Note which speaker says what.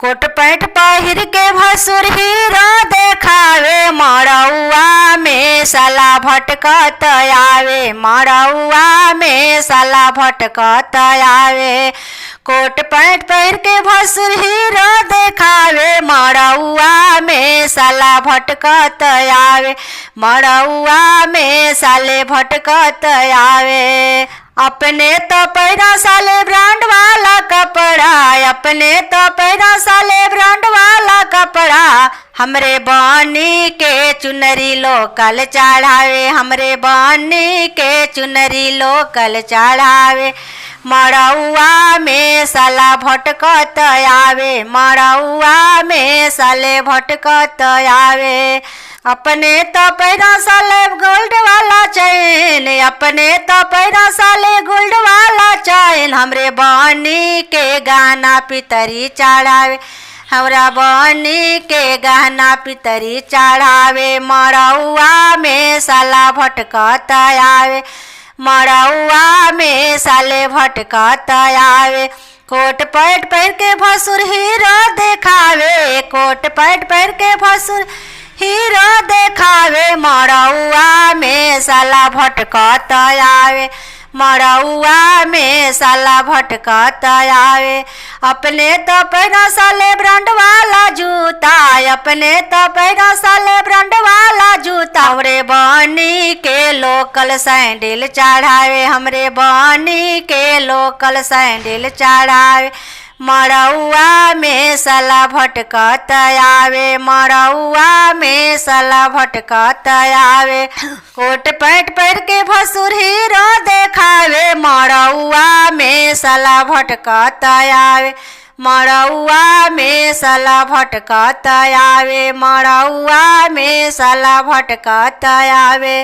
Speaker 1: कोट pant पहिर के भसुर हीरो देखावे, मड़ौआ में साला भटकत आवे, मड़ौआ में साला भटकत आवे। कोट पैंट पहिर के भसुर हीरो देखावे, मड़ौआ में साला भटकत आवे, मड़ौआ में साले भटकत आवे। अपने तो पैरा साले ब्रांड वाला कपड़ा, अपने तो पैरा साले ब्रांड वाला कपड़ा, हमरे बनी के चुनरी लोकल चढ़ावे, हमरे बनी के चुनरी लोकल चढ़ावे। मड़ौआ में साला भटकत आवे, मड़ौआ में साले भटकत आवे। अपने तो पैरा साले गोल्ड वाला चैन, अपने तो पैरा साले गोल्ड वाला चैन, हमरे बनी के गहना पितरी चढ़ावे, हमरा बनी के गहना पितरी चढ़ावे। मड़ौआ में साला भटकत आवे, मड़ौआ में साले भटकत आवे। कोट पैंट पहिर के भसुर हीरो देखावे, कोट पैंट पहिर के भसुर हीरो देखावे, मड़ौआ में साला भटकत आवे, मड़ौआ में साला भटकत आवे। अपने तो पैरा साले ब्रांड वाला जूता, अपने तो पैरा साले ब्रांड वाला जूता, हमरे बनी के लोकल सैंडल चढ़ावे, हमरे बनी के लोकल सैंडल चढ़ावे। मड़ौआ में साला भटकत आवे, मड़ौआ में साला भटकत आवे। कोट पैंट पहिर के भसुर हीरो देखावे, मड़ौआ में साला भटकत आवे, मड़ौआ में साला भटकत आवे, मड़ौआ में साला भटकत आवे।